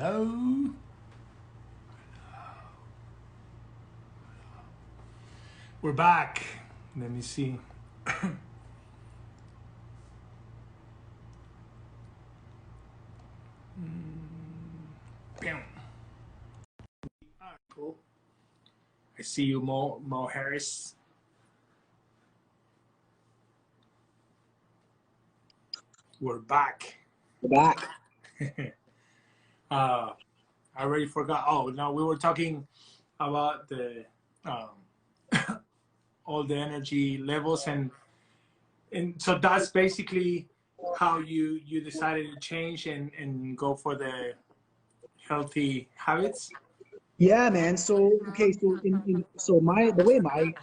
Hello. We're back. Let me see. Bam. Cool. I see you, Mo Harris. We're back. We're back. I already forgot. Oh no, we were talking about the all the energy levels, and so that's basically how you decided to change and go for the healthy habits. Yeah, man. So okay, so so the way my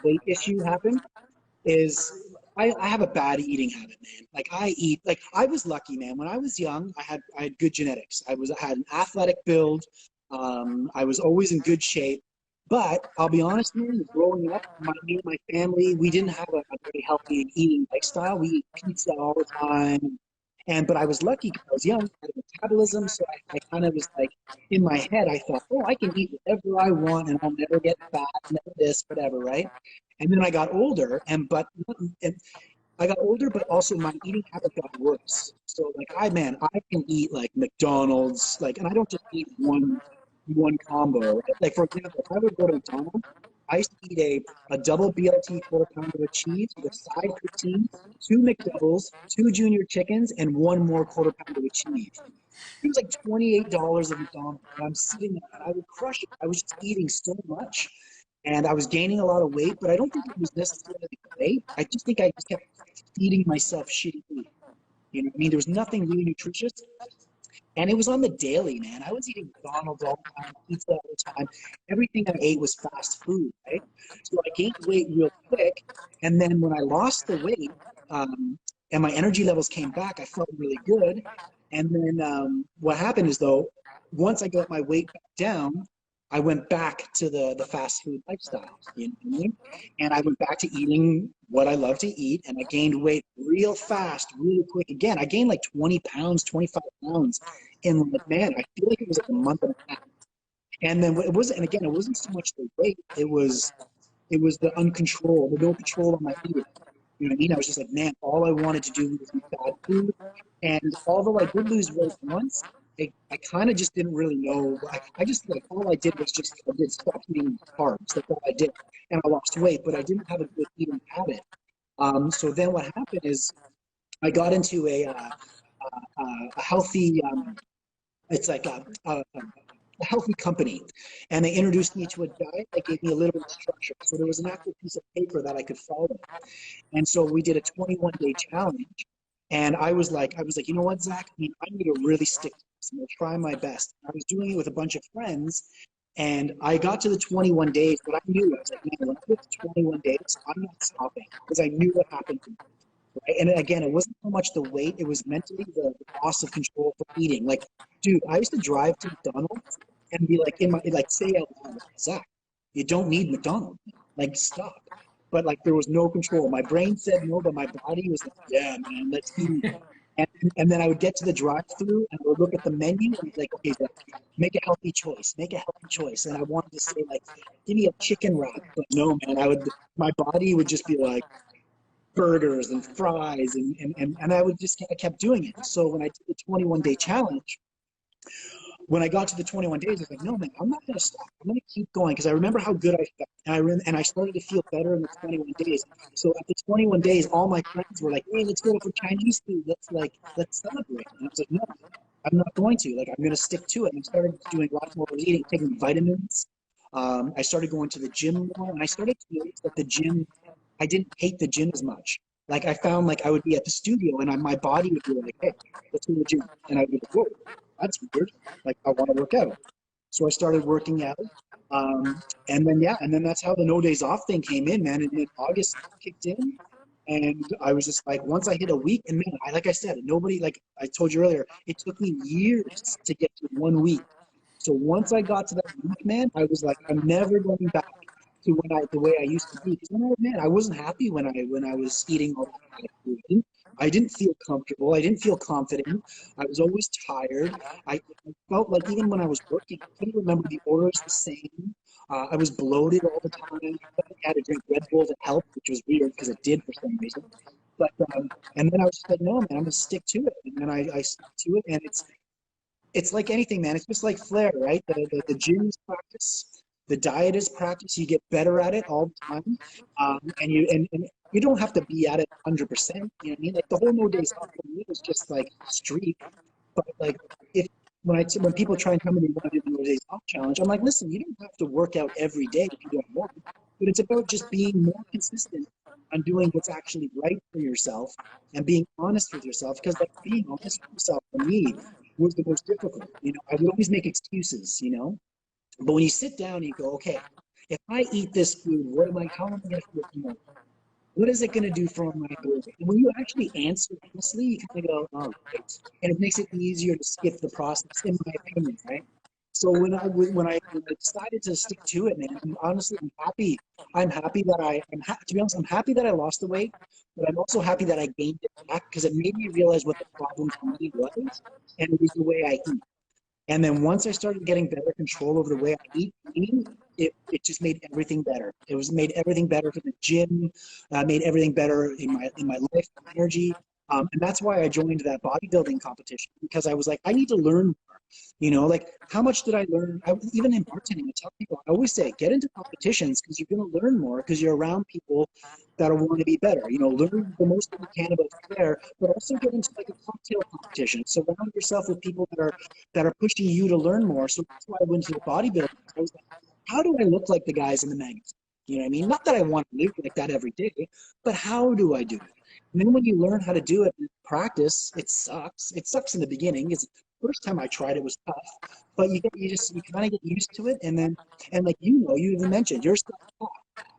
weight issue happened is I have a bad eating habit, man. Like I eat like I was lucky, man. When I was young, I had good genetics. I had an athletic build. I was always in good shape. But I'll be honest, man, growing up, me and my family, we didn't have a very healthy eating lifestyle. We eat pizza all the time. But I was lucky because I was young, I had a metabolism, so I kind of was like, in my head, I thought, oh, I can eat whatever I want and I'll never get fat, never this, whatever, right? And then I got older, and I got older, but also my eating habit got worse. So like I can eat like McDonald's, like, and I don't just eat one combo. Right? Like for example, if I would go to McDonald's, I used to eat a double BLT quarter pounder with cheese with a side poutine, two McDoubles, two junior chickens, and one more quarter pounder with cheese. It was like $28 of McDonald's. And I'm sitting there and I would crush it. I was just eating so much. And I was gaining a lot of weight, but I don't think it was necessarily the weight. I just think I just kept feeding myself shitty food. You know what I mean? There was nothing really nutritious. And it was on the daily, man. I was eating McDonald's all the time, pizza all the time. Everything I ate was fast food, right? So I gained weight real quick. And then when I lost the weight and my energy levels came back, I felt really good. And then what happened is, though, once I got my weight back down, I went back to the fast food lifestyle, you know what I mean? And I went back to eating what I love to eat, and I gained weight real fast, really quick. Again, I gained like 20 pounds, 25 pounds in, like, man, I feel like it was like a month and a half. And then it wasn't, and again, it wasn't so much the weight, it was the uncontrol, the no control on my eating. You know what I mean? I was just like, man, all I wanted to do was eat bad food. And although I did lose weight once, I kind of just didn't really know. I just like all I did was just I did stop eating carbs. That's all I did, and I lost weight, but I didn't have a good eating habit. So then what happened is I got into a healthy. It's like a healthy company, and they introduced me to a diet that gave me a little bit of structure. So there was an actual piece of paper that I could follow, and so we did a 21-day challenge. And I was like, you know what, Zach? I mean, I need to really stick to this. I'm gonna try my best. I was doing it with a bunch of friends, and I got to the 21 days, but I knew I was like, man, when I get to 21 days, I'm not stopping because I knew what happened to me. Right? And again, it wasn't so much the weight; it was mentally the loss of control for eating. Like, dude, I used to drive to McDonald's and be like, say out loud, Zach, you don't need McDonald's. Like, stop. But like, there was no control. My brain said no, but my body was like, yeah, man, let's eat. And, and then I would get to the drive-through and I would look at the menu and be like, okay, Zach, make a healthy choice, make a healthy choice. And I wanted to say like, give me a chicken wrap, but no, man, my body would just be like, burgers and fries and I kept doing it. So when I did the 21-day challenge, when I got to the 21 days, I was like, no, man, I'm not going to stop. I'm going to keep going because I remember how good I felt. And I started to feel better in the 21 days. So at the 21 days, all my friends were like, hey, let's go for Chinese food. Let's celebrate. And I was like, no, I'm not going to. Like, I'm going to stick to it. And I started doing a lot more eating, taking vitamins. I started going to the gym more. And I started to notice that the gym, I didn't hate the gym as much. Like I found like I would be at the studio and my body would be like, hey, let's go to the gym. And I'd be like, whoa, that's weird. Like I want to work out. So I started working out. And then that's how the no days off thing came in, man. And then August kicked in. And I was just like, once I hit a week, and man, like I said, nobody, like I told you earlier, it took me years to get to 1 week. So once I got to that week, man, I was like, I'm never going back to the way I used to be. Because man, I wasn't happy when I was eating all that food. I didn't feel comfortable. I didn't feel confident. I was always tired. I felt like even when I was working, I couldn't remember the orders the same. I was bloated all the time. I had to drink Red Bull to help, which was weird because it did for some reason. But and then I was just like, no, man, I'm gonna stick to it. And then I stuck to it, and it's like anything, man. It's just like flair, right? The gym is practice, the diet is practice. You get better at it all the time, and you don't have to be at it 100%. You know what I mean? Like the whole no days off for me was just like a streak. But like if when people try and tell me they want to do the no days off challenge, I'm like, listen, you don't have to work out every day if you don't want, but it's about just being more consistent on doing what's actually right for yourself and being honest with yourself. Because like being honest with yourself for me was the most difficult. You know, I would always make excuses, you know. But when you sit down and you go, okay, if I eat this food, how am I going to feel tomorrow? What is it going to do for my goal? And when you actually answer honestly, you kind of go, oh, right. And it makes it easier to skip the process, in my opinion, right? So when I decided to stick to it, man, honestly, I'm happy. To be honest, I'm happy that I lost the weight, but I'm also happy that I gained it back because it made me realize what the problem for me was, and it was the way I eat. And then once I started getting better control over the way I eat, it just made everything better. It was made everything better for the gym, made everything better in my life, my energy. And that's why I joined that bodybuilding competition because I was like, I need to learn more. You know, like how much did I learn? Even in bartending, I tell people, I always say, get into competitions because you're going to learn more because you're around people that want to be better. You know, learn the most that you can about flair, but also get into like a cocktail competition. Surround yourself with people that are pushing you to learn more. So that's why I went to the bodybuilding. I was like, how do I look like the guys in the magazine? You know what I mean? Not that I want to live like that every day, but how do I do it? And then when you learn how to do it in practice, it sucks. It sucks in the beginning. It's the first time I tried it was tough, but you kind of get used to it, and like you even mentioned you're self-taught,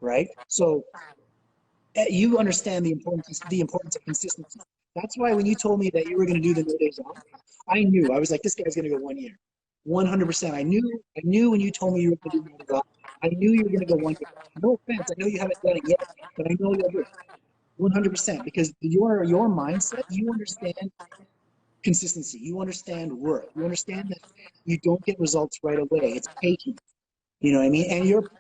right? So you understand the importance of consistency. That's why when you told me that you were going to do the no days off, I knew. I was like, this guy's going to go 1 year, 100%. I knew when you told me you were going to do no days off. I knew you were going to go 1 year. No offense, I know you haven't done it yet, but I know you'll do it 100% because your mindset, you understand consistency, you understand work, you understand that you don't get results right away. It's patient. You know what I mean? And your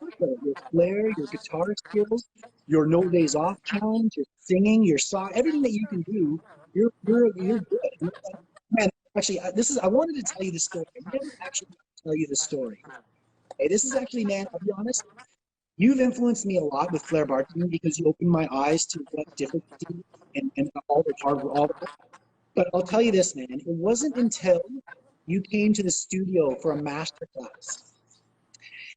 flair, your guitar skills, your no days off challenge, your singing, your song, everything that you can do, you're good. Man, actually, I wanted to tell you the story. I never actually got to tell you the story. Hey, this is actually, man, I'll be honest, you've influenced me a lot with flair bartending because you opened my eyes to what difficulty and all the hard work. But I'll tell you this, man, it wasn't until you came to the studio for a master class.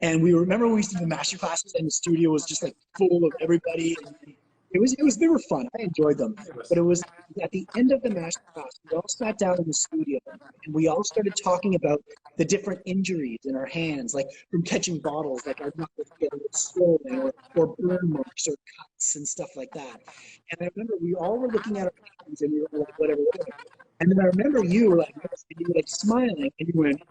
And we remember when we used to do master classes and the studio was just like full of everybody. And they were fun. I enjoyed them. But it was at the end of the master class, we all sat down in the studio and we all started talking about the different injuries in our hands, like from catching bottles, like our knuckles get a little swollen or burn marks or cuts and stuff like that. And I remember we all were looking at our hands and we were like, whatever, whatever. And then I remember you were like, and you were like smiling and you went,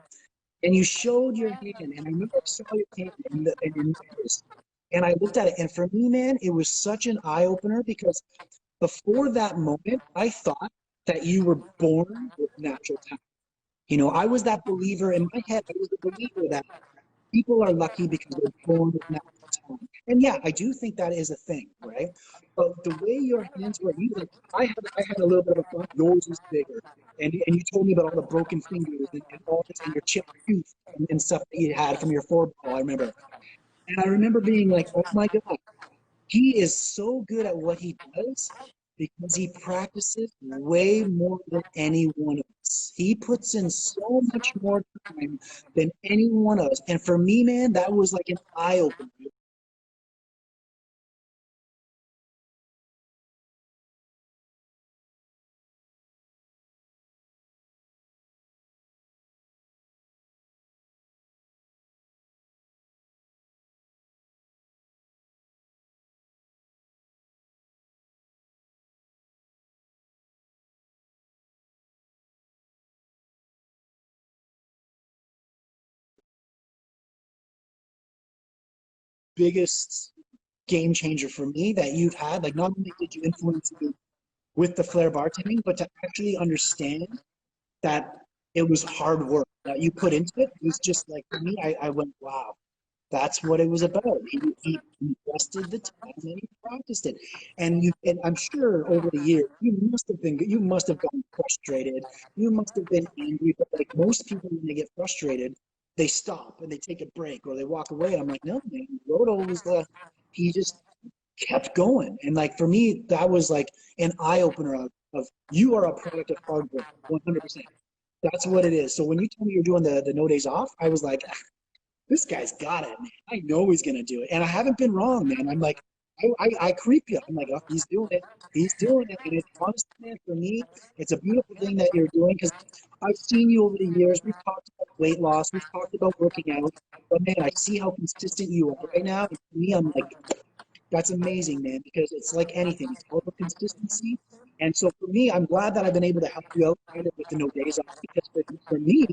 and you showed your hand, and I remember I saw your hand and your necklace, and I looked at it, and for me, man, it was such an eye opener because before that moment, I thought that you were born with natural talent. You know, I was that believer in my head. I was the believer that people are lucky because they're born with natural talent. And yeah, I do think that is a thing, right? But the way your hands were, I had a little bit of a front. Yours was bigger, and you told me about all the broken fingers and all this, and your chipped tooth and stuff that you had from your foreball. I remember, and I remember being like, oh my god, he is so good at what he does because he practices way more than any one of us. He puts in so much more time than any one of us. And for me, man, that was like an eye opener. Biggest game changer for me that you've had. Like, not only did you influence me with the flair bartending, but to actually understand that it was hard work that you put into it. It was just like, for me, I went, wow, that's what it was about. He invested the time and he practiced it. And I'm sure over the years, you must have gotten frustrated. You must have been angry. But like most people, when they get frustrated, they stop and they take a break or they walk away. I'm like, no, man, Roto was he just kept going. And like, for me, that was like an eye opener of you are a product of hard work, 100%. That's what it is. So when you told me you're doing the no days off, I was like, this guy's got it, man. I know he's gonna do it, and I haven't been wrong, man. I'm like, I creep you. I'm like, oh, he's doing it. He's doing it, and it's honestly, man, for me, it's a beautiful thing that you're doing because I've seen you over the years. We've talked about weight loss. We've talked about working out, but man, I see how consistent you are right now. And for me, I'm like, that's amazing, man, because it's like anything. It's all about consistency. And so for me, I'm glad that I've been able to help you out kind of with the no days off because for me,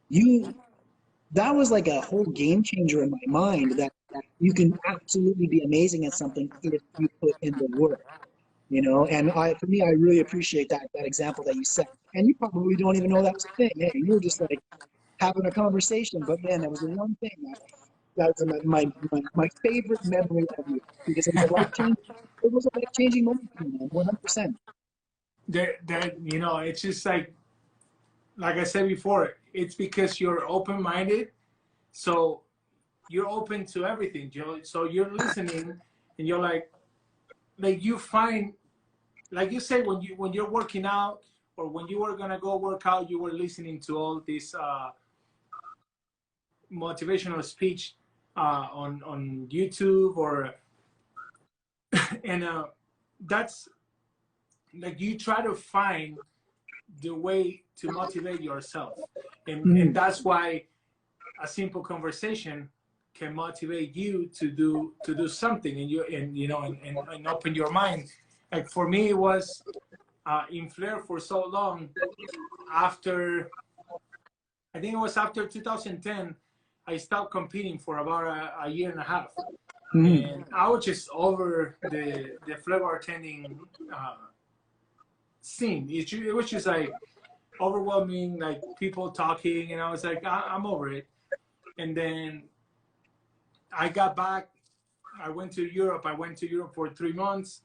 you that was like a whole game changer in my mind that you can absolutely be amazing at something if you put in the work, you know. And for me, I really appreciate that example that you set. And you probably don't even know that was a thing. Hey, you were just like having a conversation, but man, that was the one thing that was my favorite memory of you because it was a life changing. It was a life changing moment for me, man, 100%. That you know, it's just like I said before, it's because you're open-minded, so you're open to everything. So you're listening, and you're like you find, like you say, when you're working out or when you were gonna go work out, you were listening to all this motivational speech on YouTube or and that's like you try to find the way to motivate yourself, and that's why a simple conversation can motivate you to do something, and you know and open your mind. Like for me, it was in Flair for so long. After I think it was after 2010, I stopped competing for about a year and a half, and I was just over the Flair bartending scene. It was just like overwhelming, like people talking, and I was like, I'm over it. And then I got back. I went to Europe. I went to Europe for 3 months,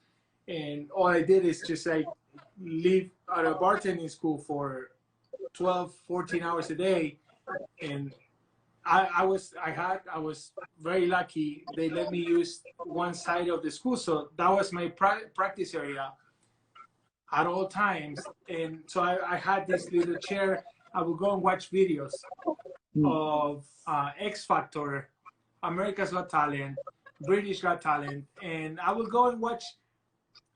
and all I did is just like live at a bartending school for 12, 14 hours a day. And I was very lucky. They let me use one side of the school, so that was my practice area at all times. And so I had this little chair. I would go and watch videos of X Factor, America's Got Talent, British Got Talent, and I would go and watch.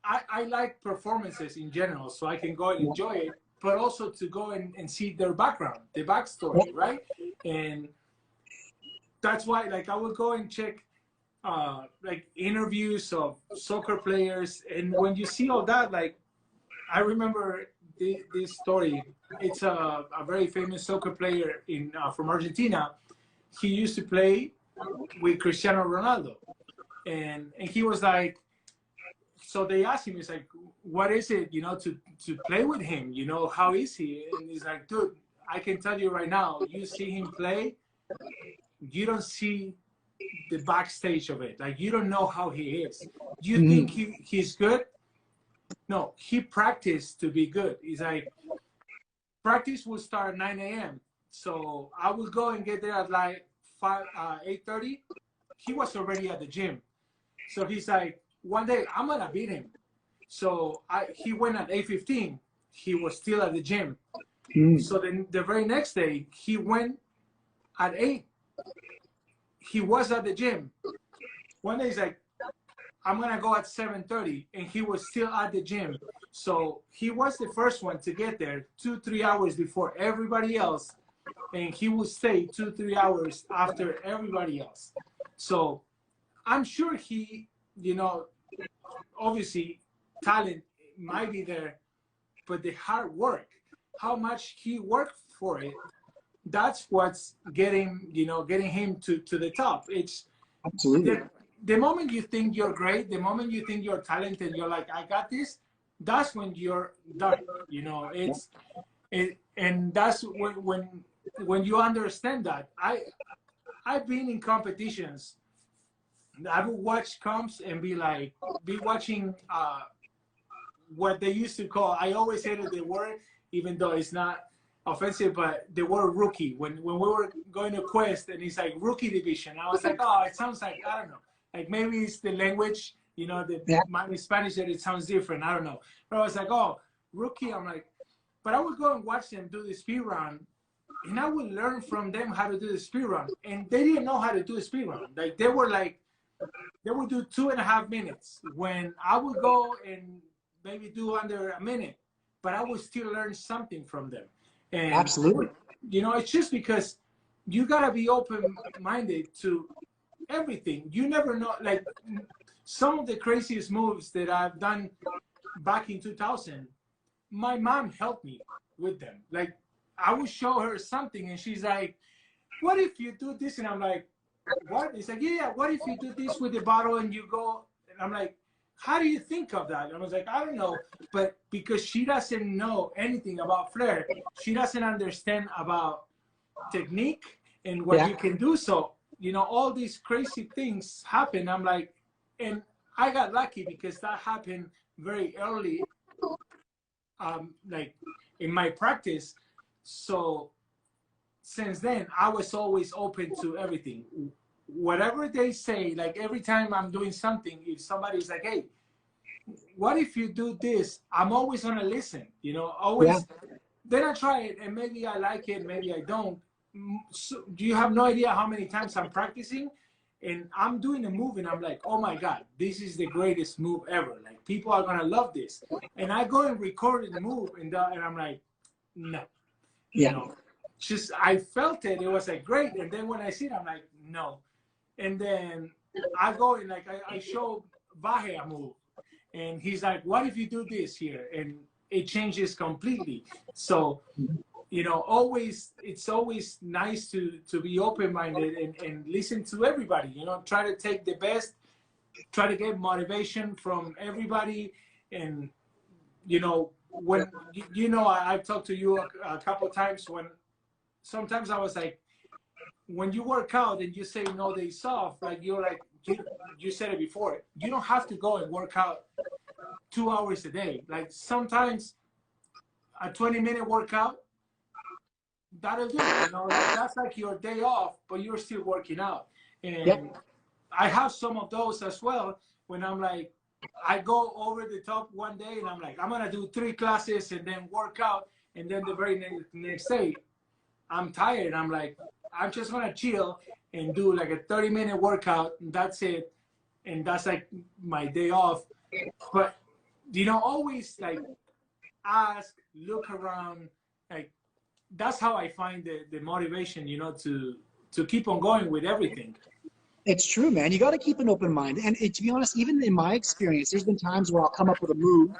I like performances in general, so I can go and enjoy it, but also to go and see their background, the backstory, right? And that's why, like, I would go and check like interviews of soccer players, and when you see all that, like, I remember this story. It's a very famous soccer player from Argentina. He used to play with Cristiano Ronaldo, and he was like, so they asked him, he's like, what is it, you know, to play with him? You know, how is he? And he's like, dude, I can tell you right now, you see him play, you don't see the backstage of it. Like, you don't know how he is. You think he's good? No, he practiced to be good. He's like, practice will start at 9 a.m. So I will go and get there at like 8:30. He was already at the gym. So he's like, one day I'm gonna beat him. So he went at 8:15. He was still at the gym. So then the very next day he went at 8. He was at the gym. One day he's like, I'm gonna go at 7:30, and he was still at the gym. So he was the first one to get there 2-3 hours before everybody else, and he would stay 2-3 hours after everybody else. So I'm sure he, you know, obviously talent might be there, but the hard work, how much he worked for it, that's what's getting him to the top. It's Absolutely. the moment you think you're great, the moment you think you're talented, you're like, I got this, that's when you're done. You know, and that's when you understand that. I've been in competitions. I would watch comps and be watching what they used to call. I always hated the word, even though it's not offensive, but the word rookie. When we were going to Quest and it's like rookie division, I was like, oh, it sounds like, I don't know, like maybe it's the language, you know, my Spanish, that it sounds different. I don't know, but I was like, oh, rookie. I'm like, but I would go and watch them do the speed run, and I would learn from them how to do the speed run, and they didn't know how to do a speed run. Like they would do 2.5 minutes when I would go and maybe do under a minute, but I would still learn something from them. And Absolutely. you know, it's just because you gotta be open-minded to everything. You never know. Like some of the craziest moves that I've done back in 2000, my mom helped me with them. Like I would show her something, and she's like, "What if you do this?" And I'm like, "What?" It's like, "Yeah, what if you do this with the bottle and you go?" And I'm like, "How do you think of that?" And I was like, "I don't know," but because she doesn't know anything about flair, she doesn't understand about technique and what you can do. So you know, all these crazy things happen. I'm like, and I got lucky because that happened very early, like in my practice. So since then, I was always open to everything. Whatever they say, like every time I'm doing something, if somebody's like, "Hey, what if you do this?" I'm always gonna listen. You know, always. Then I try it, and maybe I like it, maybe I don't. So, do you have no idea how many times I'm practicing, and I'm doing a move, and I'm like, "Oh my God, this is the greatest move ever! Like people are gonna love this." And I go and record the move, and I'm like, "No." You know, just I felt it. It was like great, and then when I see it, I'm like, no. And then I go and like I show Vahe a move, and he's like, "What if you do this here?" And it changes completely. So, you know, it's always nice to be open-minded and listen to everybody. You know, try to take the best, try to get motivation from everybody, and you know, when you know, I've talked to you a couple of times when sometimes I was like, when you work out and you say no days off, like you're like, you said it before, you don't have to go and work out 2 hours a day. Like sometimes a 20-minute workout, that'll do it. You know, like that's like your day off, but you're still working out. And I have some of those as well when I'm like, I go over the top one day and I'm like, I'm gonna do 3 classes and then work out, and then the very next day I'm tired. I'm like, I'm just gonna chill and do like a 30-minute workout, and that's it, and that's like my day off. But you know, always like ask, look around, like that's how I find the motivation, you know, to keep on going with everything. It's true, man. You got to keep an open mind. And to be honest, even in my experience, there's been times where I'll come up with a move,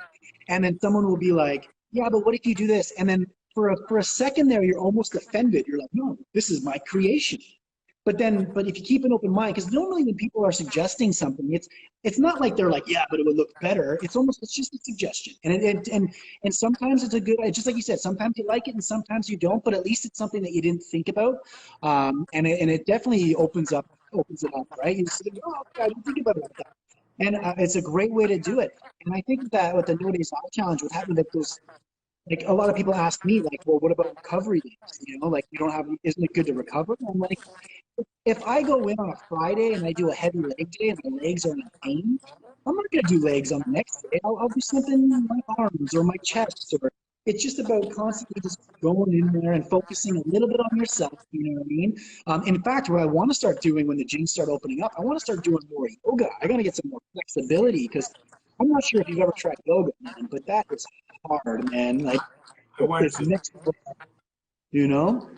and then someone will be like, "Yeah, but what if you do this?" And then for a second there, you're almost offended. You're like, "No, this is my creation." But if you keep an open mind, because normally when people are suggesting something, it's not like they're like, "Yeah, but it would look better." It's just a suggestion, and sometimes it's a good, just like you said, sometimes you like it and sometimes you don't. But at least it's something that you didn't think about, and it definitely opens it up, right? You say, "Oh, okay, I didn't think about it like that," and it's a great way to do it. And I think that with the No Days Off challenge, with having like those. Like a lot of people ask me, like, well, what about recovery days? You know, like you don't have, isn't it good to recover? I'm like, if I go in on a Friday and I do a heavy leg day and my legs are in pain, I'm not going to do legs on the next day. I'll do something in my arms or my chest. Or it's just about constantly just going in there and focusing a little bit on yourself. You know what I mean? In fact, what I want to start doing when the gyms start opening up, I want to start doing more yoga. I got to get some more flexibility because I'm not sure if you've ever tried yoga, man, but that is hard, man. Like, I want it's to. next level, you know?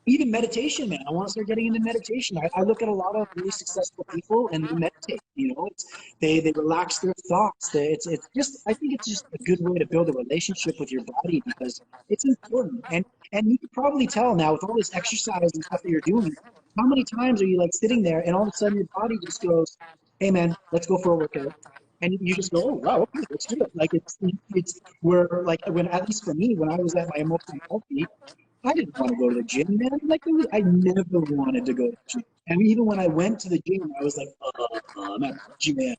Even meditation, man. I want to start getting into meditation. I look at a lot of really successful people and they meditate. You know, they relax their thoughts. It's just, I think it's just a good way to build a relationship with your body because it's important. And you can probably tell now with all this exercise and stuff that you're doing, how many times are you like sitting there and all of a sudden your body just goes, "Hey man, let's go for a workout." and you just go, oh wow, okay, let's do it. Like it's where, like, when, at least for me, when I was at my emotionally healthy, I didn't want to go to the gym, man. Like, I never wanted to go to the gym. And even when I went to the gym, I was like, I'm at the gym.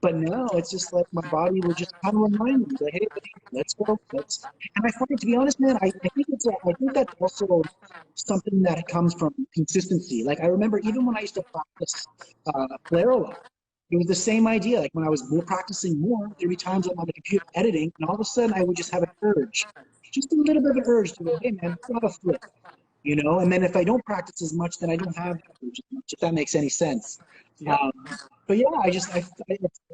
But now it's just like my body will just kind of remind me that, hey, let's go. Let's. And I find, to be honest, man, I think I think that's also something that comes from consistency. Like, I remember even when I used to practice flare a lot, it was the same idea. Like, when I was more practicing more, there'd be times I'm on the computer editing, and all of a sudden I would just have an urge, just a little bit of an urge to go, hey man, let's have a flip, you know? And then if I don't practice as much, then I don't have that urge as much, if that makes any sense. Yeah. But yeah,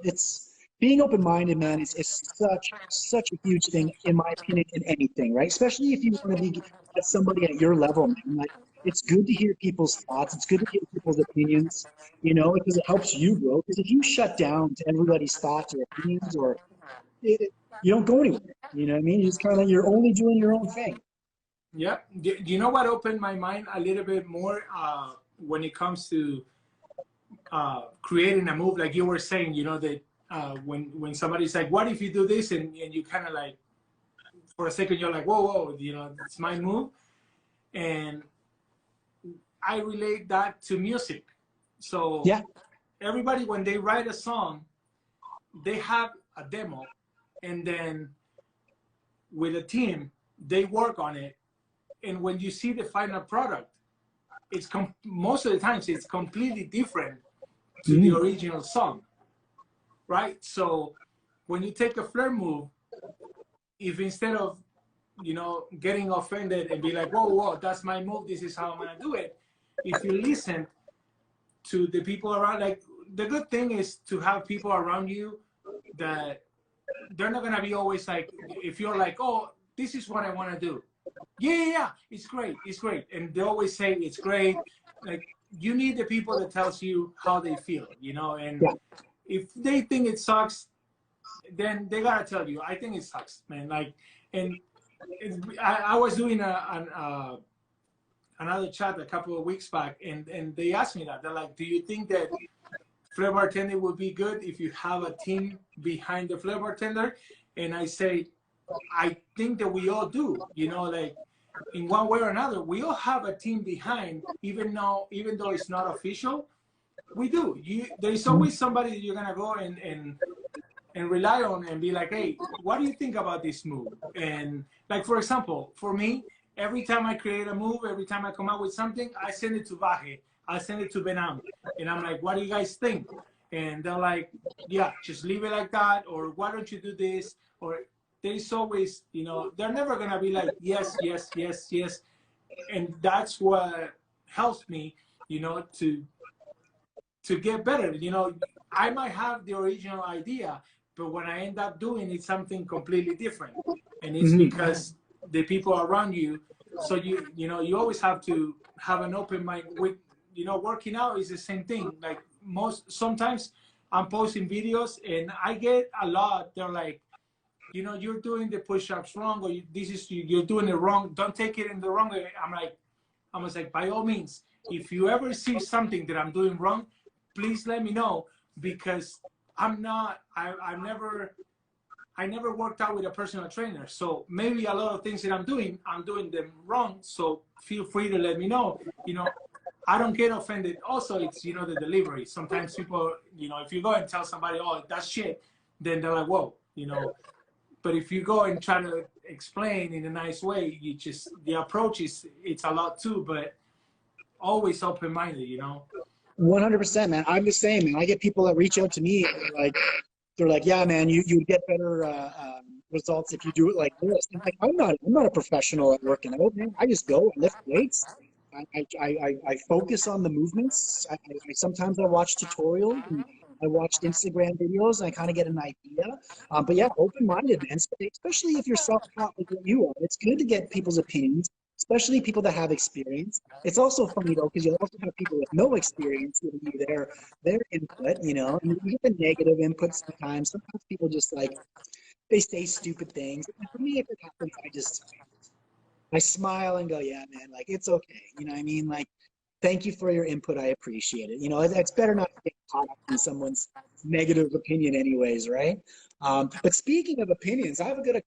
it's being open-minded, man, is such a huge thing, in my opinion, in anything, right? Especially if you want to be at somebody at your level, man. Like, it's good to hear people's thoughts. It's good to hear people's opinions, you know, because it helps you grow. Because if you shut down to everybody's thoughts or opinions, or you don't go anywhere. You know what I mean? You just kind of, you're only doing your own thing. Yeah. Do you know what opened my mind a little bit more when it comes to creating a move? Like you were saying, you know, that when somebody's like, what if you do this? And you kind of like, for a second, you're like, whoa, whoa, you know, it's my move. And I relate that to music. So Yeah. everybody, when they write a song, they have a demo, and then with a team, they work on it. And when you see the final product, it's most of the times it's completely different to the original song, right? So when you take a flare move, if instead of, you know, getting offended and be like, whoa, whoa, that's my move, this is how I'm gonna do it, if you listen to the people around, like, the good thing is to have people around you that they're not gonna be always like, if you're like, oh, this is what I want to do, yeah, it's great, it's great, and they always say it's great. Like, you need the people that tells you how they feel, you know. And Yeah. if they think it sucks, then they gotta tell you, I think it sucks, man. Like, and I was doing another chat a couple of weeks back, and they asked me that. They're like, do you think that flare bartending would be good if you have a team behind the flare bartender? And I say, I think that we all do, you know, like, in one way or another, we all have a team behind, even though it's not official, we do. There's always somebody that you're gonna go and rely on and be like, hey, what do you think about this move? And like, for example, for me, every time I create a move, every time I come out with something, I send it to Vahe, I send it to Benam, and I'm like, what do you guys think? And they're like, yeah, just leave it like that, or why don't you do this? Or there's always, you know, they're never gonna be like, yes, yes, yes, yes. And that's what helps me, you know, to get better. You know, I might have the original idea, but when I end up doing it, something completely different. And it's because the people around you. So you know, you always have to have an open mind. With, you know, working out is the same thing. Like, sometimes I'm posting videos and I get a lot. They're like, you know, you're doing the push-ups wrong, or you're doing it wrong. Don't take it in the wrong way. I was like, by all means, if you ever see something that I'm doing wrong, please let me know, because I never worked out with a personal trainer. So maybe a lot of things that I'm doing them wrong. So feel free to let me know. You know, I don't get offended. Also, it's, you know, the delivery. Sometimes people, you know, if you go and tell somebody, oh, that's shit, then they're like, whoa, you know. But if you go and try to explain in a nice way, the approach it's a lot too, but always open-minded, you know. 100%, man. I'm the same, man. I get people that reach out to me and they're like, yeah, man, you would get better results if you do it like this. And like, I'm not a professional at working out, man. I just go and lift weights. I focus on the movements. Sometimes I watch tutorials and I watched Instagram videos and I kind of get an idea. But yeah, open-minded, man. Especially if you're self-taught like what you are. It's good to get people's opinions, especially people that have experience. It's also funny though, because you'll also have people with no experience giving you their input, you know, and you get the negative input sometimes. Sometimes people just like, they say stupid things. And for me, if it happens, I smile and go, yeah, man, like, it's okay. You know what I mean? Like, Thank you for your input. I appreciate it. You know, it's better not to get caught up in someone's negative opinion anyways, right? But speaking of opinions, I've got a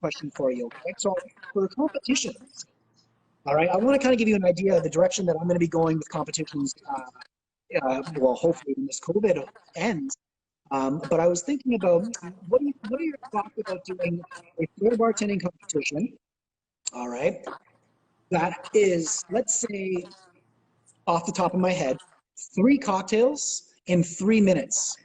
question for you, okay? So for competitions, all right, I want to kind of give you an idea of the direction that I'm going to be going with competitions, well, hopefully when this COVID ends. But I was thinking about what are your thoughts about doing a floor bartending competition, all right? That is, let's say, off the top of my head, 3 cocktails in 3 minutes.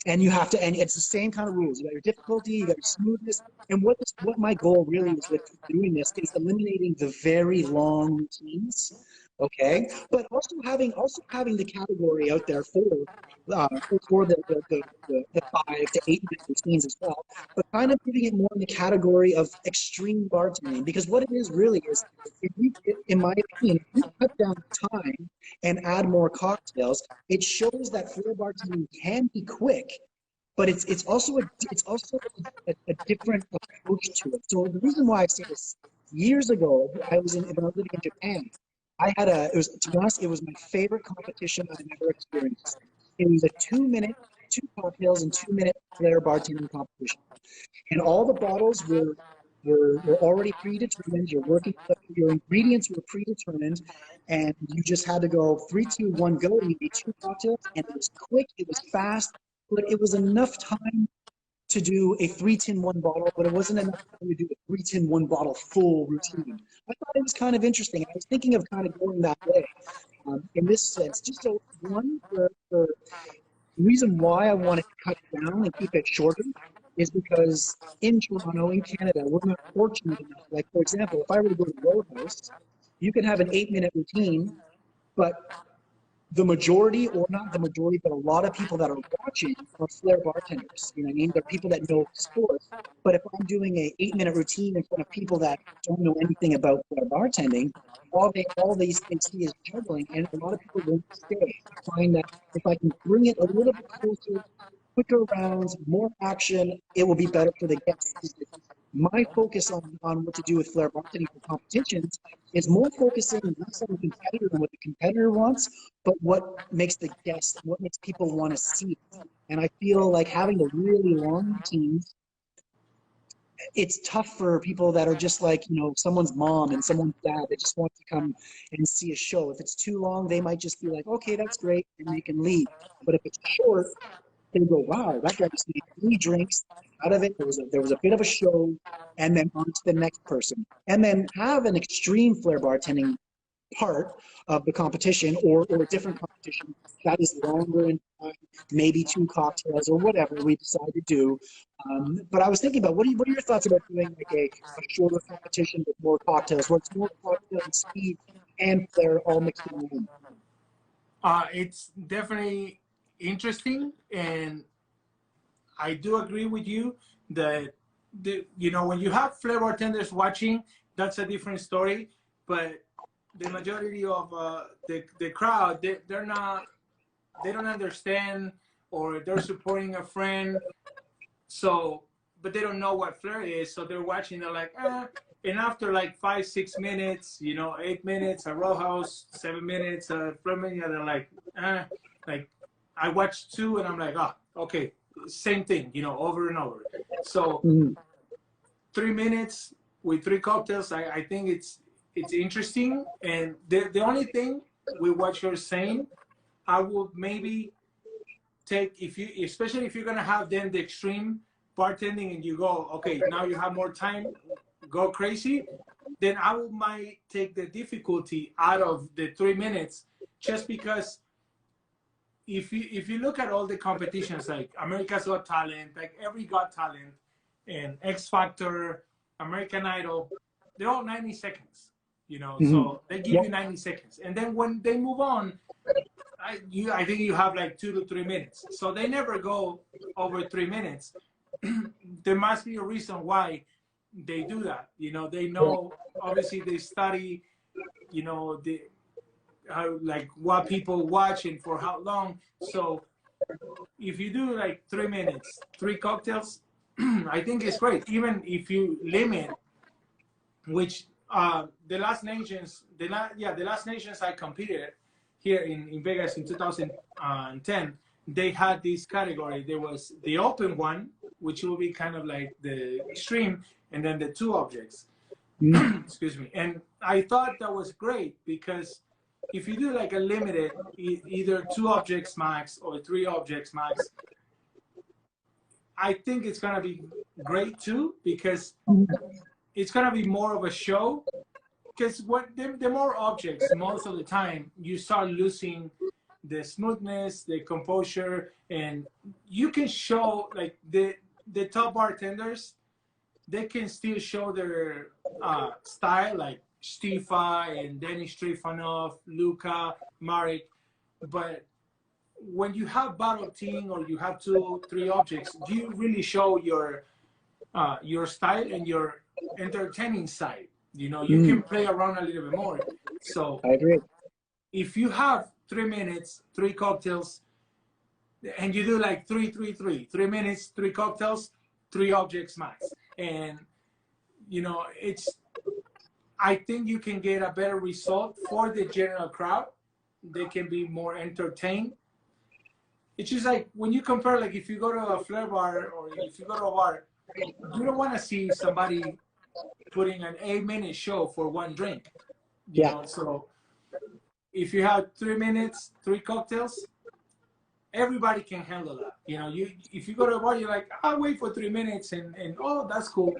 And you have to, and it's the same kind of rules. You got your difficulty, you got your smoothness. And what my goal really is with doing this is eliminating the very long routines, okay? But also having the category out there for the 5 to 8 minute routines as well, but kind of putting it more in the category of extreme bartending, because what it is really is, in my opinion, if we cut down time and add more cocktails, it shows that floor bartending can be quick, but it's also a different approach to it. So the reason why I say this, years ago, when I was living in Japan, to be honest, it was my favorite competition I've ever experienced. It was a 2 minute, 2 cocktails and 2 minute flair bartending competition. And all the bottles were already predetermined. Your ingredients were predetermined, and you just had to go 3, 2, 1, go. You made 2 cocktails, and it was quick, it was fast, but it was enough time to do a 3-tin-1 bottle, but it wasn't enough time to do a 3-tin-1 bottle full routine. I thought it was kind of interesting. I was thinking of kind of going that way in this sense. Just so one, for the reason why I want to cut down and keep it shorter is because in Toronto, in Canada, we're not fortunate enough. Like, for example, if I were to go to Roadhouse, you could have an 8-minute routine, but the majority, or not the majority, but a lot of people that are watching are flair bartenders. You know what I mean? They're people that know sport. But if I'm doing a 8-minute routine in front of people that don't know anything about flair bartending, all they see is juggling, and a lot of people won't stay. I find that if I can bring it a little bit closer, quicker rounds, more action, it will be better for the guests. My focus on what to do with flair bartending for competitions is more focusing less on the competitor and what the competitor wants, but what makes the guest, what makes people want to see it. And I feel like having the really long routines, it's tough for people that are just like, you know, someone's mom and someone's dad that just want to come and see a show. If it's too long, they might just be like, okay, that's great, and they can leave. But if it's short, they go, wow, that guy just made 3 drinks out of it. There was a bit of a show, and then on to the next person. And then have an extreme flair bartending part of the competition, or a different competition that is longer in time, maybe 2 cocktails or whatever we decide to do. But I was thinking about, what are your thoughts about doing like a shorter competition with more cocktails, where it's more cocktail and speed and flair all mixed in one? It's definitely interesting, and I do agree with you that you know, when you have flavor bartenders watching, that's a different story. But the majority of the crowd, they don't understand, or they're supporting a friend. So, but they don't know what flair is. So they're watching. They're like, ah. And after like 5, 6 minutes, you know, 8 minutes, a row house, 7 minutes, Fleming, they're like, ah. Like, I watched 2, and I'm like, oh, okay, same thing, you know, over and over. So 3 minutes with 3 cocktails, I think it's interesting. And the only thing with what you're saying, I would maybe take, especially if you're gonna have then the extreme bartending, and you go, okay, now you have more time, go crazy, then might take the difficulty out of the 3 minutes, just because if you look at all the competitions, like America's Got Talent, like every Got Talent, and X Factor, American Idol, they're all 90 seconds, you know. So they give you 90 seconds, and then when they move on, I think you have like 2 to 3 minutes. So they never go over 3 minutes. There must be a reason why they do that. You know, they know, obviously they study, you know, how, like, what people watch and for how long. So if you do like 3 minutes, 3 cocktails, I think it's great. Even if you limit, which the last nations, the last nations I competed here in Vegas in 2010, they had this category. There was the open one, which will be kind of like the extreme, and then the two objects. Excuse me. And I thought that was great because if you do like a limited, either two objects max or three objects max, I think it's gonna be great too because it's gonna be more of a show. Because what the more objects, most of the time, you start losing the smoothness, the composure, and you can show like the top bartenders, they can still show their style, like Stifa and Denis Trifonov, Luca, Marek, but when you have bottle team or you have two, three objects, you really show your style and your entertaining side. You know, you can play around a little bit more. So I agree. if you have 3 minutes, three cocktails, and you do like 3 minutes, three cocktails, three objects max, and you know, I think you can get a better result for the general crowd. They can be more entertained. It's just like when you compare, like if you go to a flair bar or if you go to a bar, you don't want to see somebody putting an 8-minute show for one drink. You know, so if you have 3 minutes, three cocktails, everybody can handle that. You know, if you go to a bar, you're like, I'll wait for 3 minutes and oh, that's cool.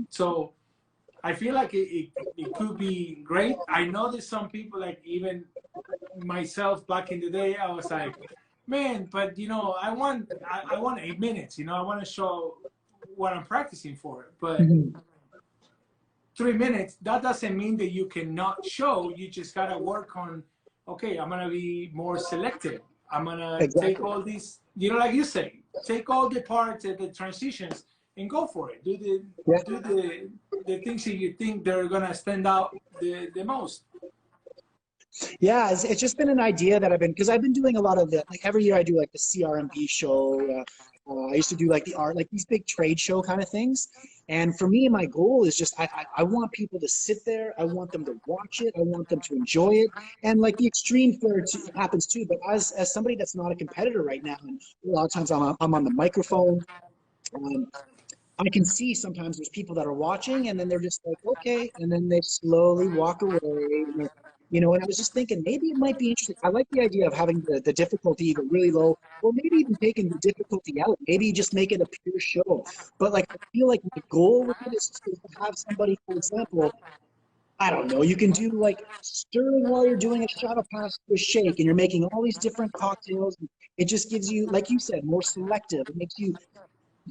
So I feel like it could be great. I know there's some people, like even myself back in the day, I was like, man, but you know, I want 8 minutes. You know, I want to show what I'm practicing for. But 3 minutes, that doesn't mean that you cannot show. You just gotta work on. Okay, I'm gonna be more selective. I'm gonna take all these. You know, like you say, take all the parts and the transitions and go for it. Do the things that you think they're gonna stand out the most. Yeah, it's just been an idea that because I've been doing a lot of like every year I do like the CRMB show. I used to do like the art, like these big trade show kind of things. And for me, my goal is just I want people to sit there. I want them to watch it. I want them to enjoy it. And like the extreme flair happens too. But as somebody that's not a competitor right now, and a lot of times I'm on the microphone. I can see sometimes there's people that are watching and then they're just like, okay, and then they slowly walk away. You know, and I was just thinking maybe it might be interesting. I like the idea of having the difficulty either really low or maybe even taking the difficulty out. Maybe just make it a pure show. But like I feel like the goal with it is to have somebody, for example, I don't know, you can do like stirring while you're doing a shot of pass to a shake and you're making all these different cocktails. It just gives you, like you said, more selective. It makes you,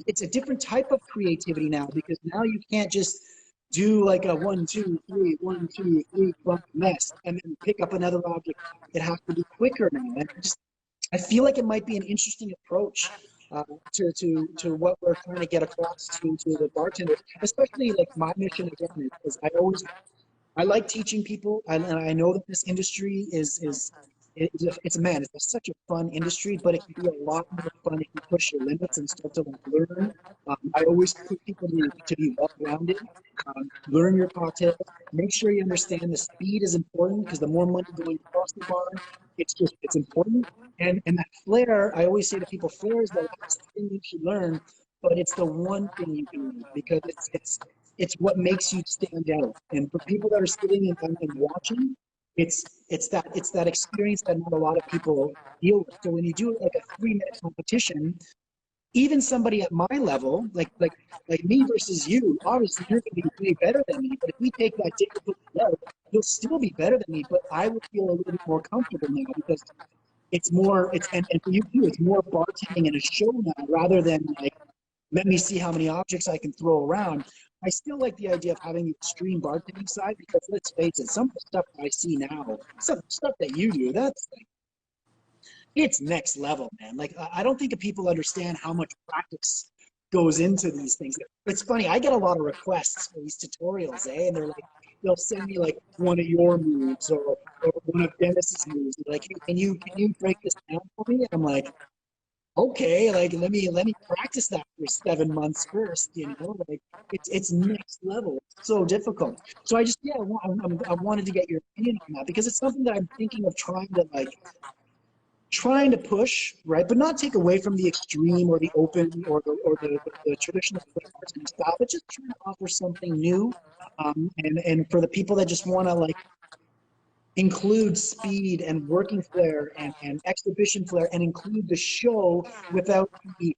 it's a different type of creativity now because now you can't just do like a 1, 2, 3, 1, 2, 3 bump mess and then pick up another object. It has to be quicker now. And I feel like it might be an interesting approach to what we're trying to get across to the bartenders, especially like my mission again is I like teaching people, and I know that this industry it's such a fun industry, but it can be a lot more fun if you push your limits and start to like learn. I always push people to be well-rounded, learn your cocktails, make sure you understand the speed is important because the more money going across the bar, it's important. And that flair, I always say to people, flair is the last thing you should learn, but it's the one thing you can learn because it's what makes you stand out. And for people that are sitting and watching, it's that experience that not a lot of people deal with. So when you do like a 3-minute competition, even somebody at my level, like me versus you, obviously you're going to be way better than me. But if we take that difficulty out, you'll still be better than me. But I would feel a little bit more comfortable now because it's more. And for you too, it's more bartending in a show now rather than like let me see how many objects I can throw around. I still like the idea of having the extreme bartending side because let's face it, some of the stuff I see now, some stuff that you do, that's like, it's next level, man. Like, I don't think people understand how much practice goes into these things. It's funny, I get a lot of requests for these tutorials, and they're like, they'll send me like one of your moves or one of Dennis's moves. They're like, hey, can you break this down for me? And I'm like, okay, like let me practice that for 7 months first, like it's next level. It's so difficult. So I just yeah, I wanted to get your opinion on that because it's something that I'm thinking of trying to push, right, but not take away from the extreme or the open or the traditional bartending style, but just trying to offer something new, and for the people that just want to like include speed and working flair and exhibition flair and include the show without the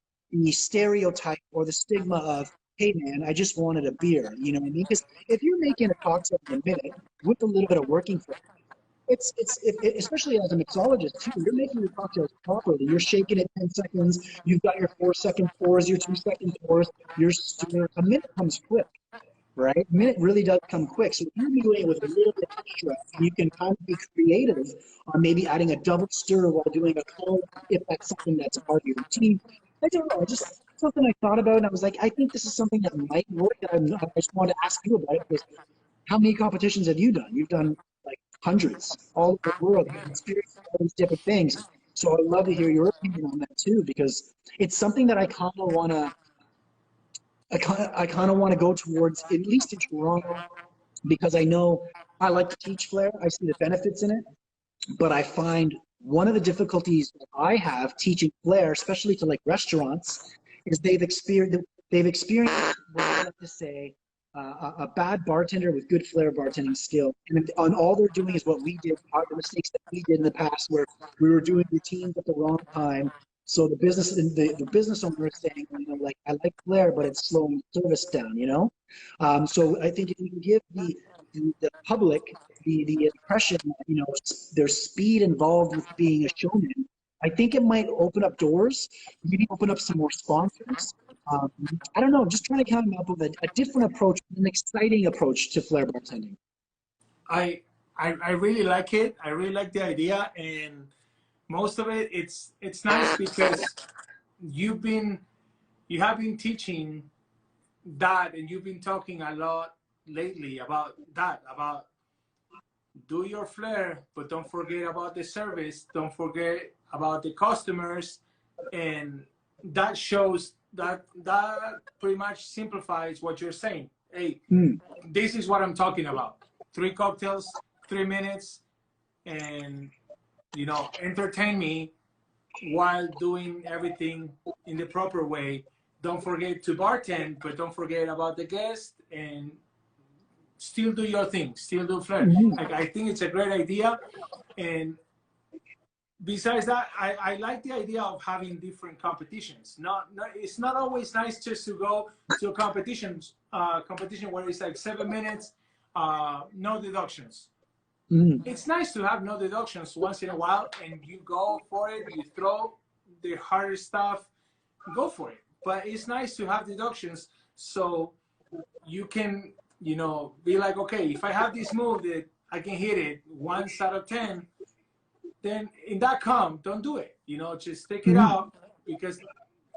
stereotype or the stigma of, hey man, I just wanted a beer. You know what I mean? Because if you're making a cocktail in a minute with a little bit of working flair, especially as a mixologist too, you're making your cocktails properly. You're shaking it 10 seconds. You've got your 4-second pours, your 2-second pours, your stir. A minute comes quick, right? A minute really does come quick. So if you're doing it with a little bit extra, and you can kind of be creative on maybe adding a double stir while doing a cold, if that's something that's a part of your routine. I don't know. Just something I thought about, and I was like, I think this is something that might work. And I just wanted to ask you about it because how many competitions have you done? You've done like hundreds all over the world. You've experienced all these different things. So I'd love to hear your opinion on that too, because it's something that I kind of want to go towards, at least in Toronto, because I know I like to teach flair. I see the benefits in it, but I find one of the difficulties that I have teaching flair, especially to like restaurants, is they've experienced what I like to say, a bad bartender with good flair bartending skill, and all they're doing is what we did, the mistakes that we did in the past, where we were doing routines at the wrong time. So the business owner is saying, like, I like flair, but it's slowing the service down, So I think if you can give the public the impression that, there's speed involved with being a showman, I think it might open up doors, maybe open up some more sponsors. Um, I don't know, just trying to come up with a different approach, an exciting approach to flair bartending. I really like it. I really like the idea, and most of it, it's nice because you've been you have been teaching that, and you've been talking a lot lately about that, about do your flair, but don't forget about the service, don't forget about the customers, and that shows that pretty much simplifies what you're saying. Hey, this is what I'm talking about. 3 cocktails, 3 minutes, and entertain me while doing everything in the proper way. Don't forget to bartend, but don't forget about the guest, and still do your thing, still do flair. Like, I think it's a great idea. And besides that, I like the idea of having different competitions. It's not always nice just to go to a competition where it's like 7 minutes, no deductions. It's nice to have no deductions once in a while, and you go for it, you throw the harder stuff, go for it. But it's nice to have deductions so you can, be like, okay, if I have this move that I can hit it once out of 10, then in that comp, don't do it. Just take it out because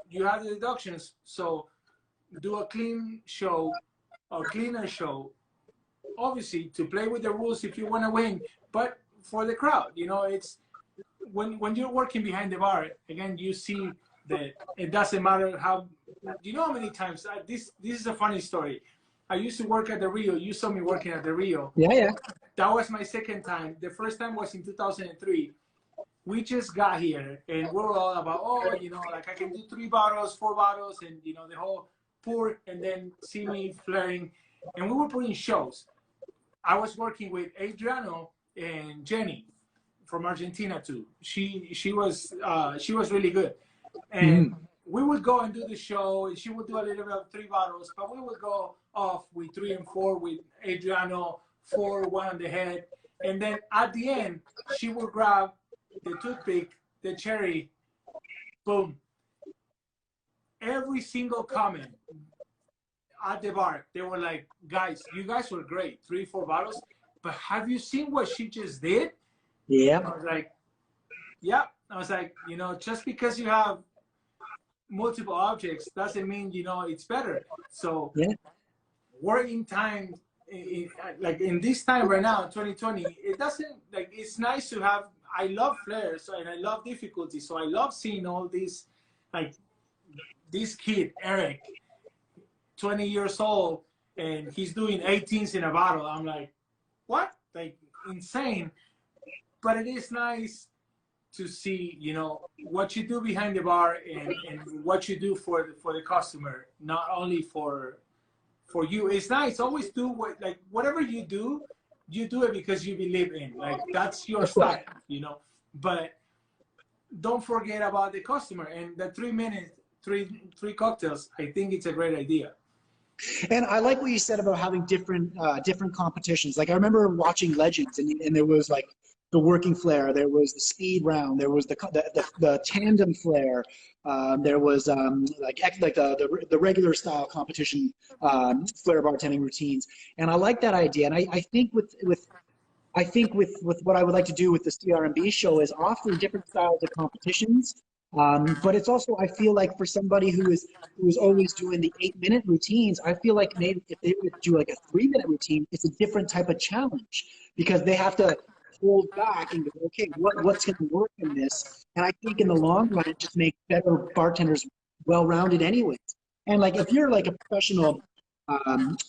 you have the deductions. So do a clean show, a cleaner show, obviously to play with the rules if you want to win, but for the crowd, it's when you're working behind the bar, again, you see that it doesn't matter how, how many times, this is a funny story. I used to work at the Rio. You saw me working at the Rio. Yeah. That was my second time. The first time was in 2003. We just got here, and we're all about, like I can do 3 bottles, 4 bottles, and the whole pour, and then see me flaring. And we were putting shows. I was working with Adriano and Jenny from Argentina too. She was really good, and we would go and do the show, and she would do a little bit of 3 bottles, but we would go off with 3 and 4 with Adriano, 4, 1 on the head, and then at the end she would grab the toothpick, the cherry, boom. Every single comment at the bar, they were like, guys, you guys were great, 3, 4 bottles, but have you seen what she just did? Yeah. I was like, yeah. I was like, just because you have multiple objects doesn't mean, it's better. So working time, like in this time right now, 2020, it doesn't, it's nice to have, I love flares and I love difficulty. So I love seeing all these like this kid, Eric, 20 years old, and he's doing 18s in a bottle. I'm like, what? Like, insane. But it is nice to see, you know, what you do behind the bar and what you do for the customer, not only for you. It's nice. Always do whatever you do it because you believe in. Like, that's your style, you know. But don't forget about the customer and the 3 minutes, three cocktails. I think it's a great idea. And I like what you said about having different competitions. Like I remember watching Legends, and there was like the working flare, there was the speed round, there was the tandem flare, there was like the regular style competition flare bartending routines. And I like that idea. And I think with what I would like to do with the CRMB show is offer different styles of competitions. But it's also, I feel like for somebody who is always doing the 8-minute routines, I feel like maybe if they would do like a 3-minute routine, it's a different type of challenge because they have to hold back and go, okay, what's going to work in this? And I think in the long run, it just makes better bartenders well-rounded anyways. And like if you're like a professional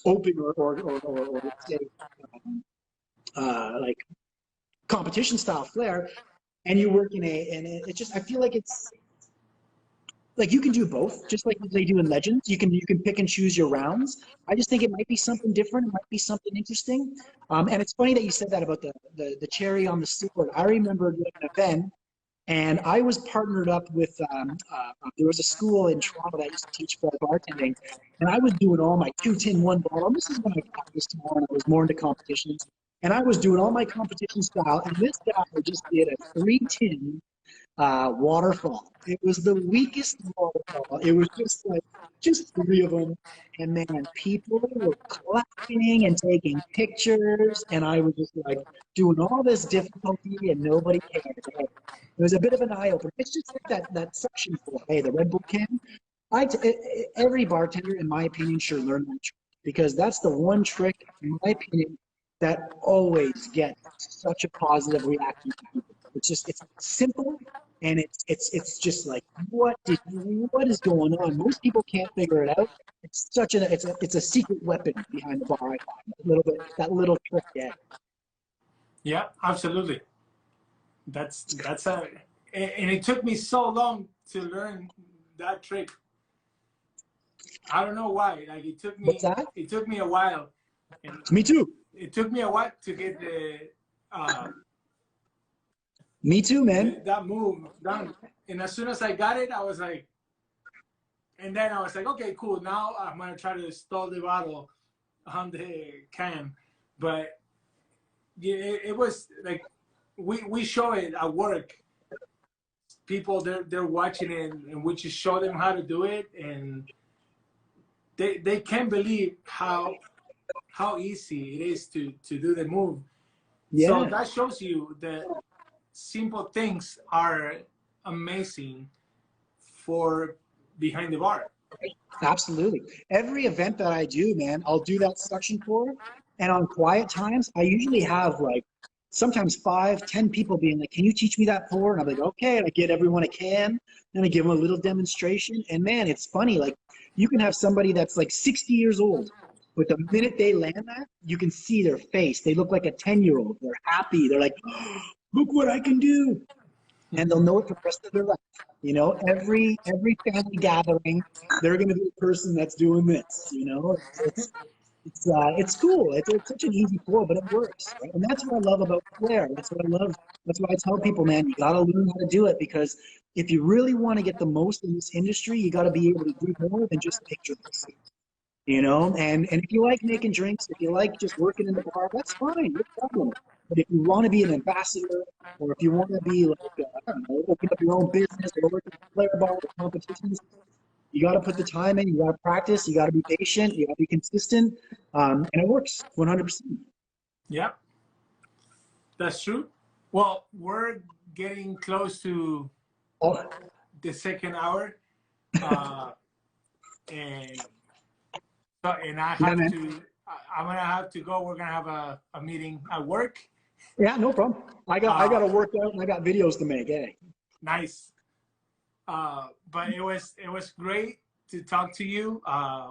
opener or let's say like competition style flair, and you work and it's just, I feel like it's like you can do both, just like they do in Legends. You can pick and choose your rounds. I just think it might be something different. It might be something interesting. And it's funny that you said that about the cherry on the sword. I remember doing an event, and I was partnered up with there was a school in Toronto that used to teach for bartending, and I was doing all my 2-tin 1 bottle. This is when I practiced more and I was more into competitions. And I was doing all my competition style, and this guy just did a 3-tin waterfall. It was the weakest waterfall. It was just 3 of them. And man, people were clapping and taking pictures. And I was just like doing all this difficulty and nobody cared. It was a bit of an eye opener. It's just like that suction for, hey, the Red Bull can. Every bartender, in my opinion, should learn that trick because that's the one trick, in my opinion, that always gets such a positive reaction to people. It's simple, and it's just like what is going on? Most people can't figure it out. It's a secret weapon behind the bar. I find that little trick. Yeah, absolutely. That's and it took me so long to learn that trick. I don't know why. Like it took me a while. And me too. It took me a while to get me too, man. That move done. And as soon as I got it, I was like, and then I was like, okay, cool. Now I'm gonna try to stall the bottle on the can. But yeah, it was like we show it at work. People they're watching it, and we just show them how to do it, and they can't believe how easy it is to do the move. Yeah. So that shows you that simple things are amazing for behind the bar. Absolutely. Every event that I do, man, I'll do that suction pour. And on quiet times, I usually have like sometimes 5-10 people being like, can you teach me that pour? And I'm like, okay. And I get everyone a can, and I give them a little demonstration. And man, it's funny. Like you can have somebody that's like 60 years old, but the minute they land that, you can see their face. They look like a 10-year-old. They're happy. They're like, oh, look what I can do. And they'll know it for the rest of their life. You know, every family gathering, they're going to be the person that's doing this. You know, it's cool. It's such an easy pour, but it works. Right? And that's what I love about flair. That's what I love. That's why I tell people, man, you got to learn how to do it, because if you really want to get the most in this industry, you got to be able to do more than just make drinks. You know, and if you like making drinks, if you like just working in the bar, that's fine, no problem. But if you want to be an ambassador, or if you want to be like, I don't know, open up your own business or work at a flair bar or competitions, you got to put the time in, you got to practice, you got to be patient, you got to be consistent, and it works 100%. Yeah, that's true. Well, we're getting close to the second hour, and I have to. I'm gonna have to go. We're gonna have a meeting at work. Yeah, no problem. I got to work out, and I got videos to make. Hey. Nice. But it was great to talk to you.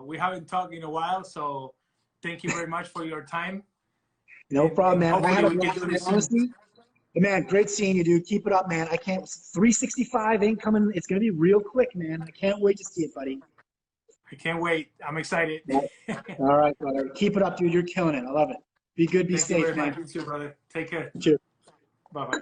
We haven't talked in a while, so thank you very much for your time. No problem, man. I had Hopefully a we can blast, do man. this soon. Honestly, man, great seeing you, dude. Keep it up, man. I can't. 365 ain't coming. It's gonna be real quick, man. I can't wait to see it, buddy. I can't wait. I'm excited. All right, brother. Keep it up, dude. You're killing it. I love it. Be good. Be Thank you safe, very much. man. You too, brother. Take care. Cheers. Bye bye.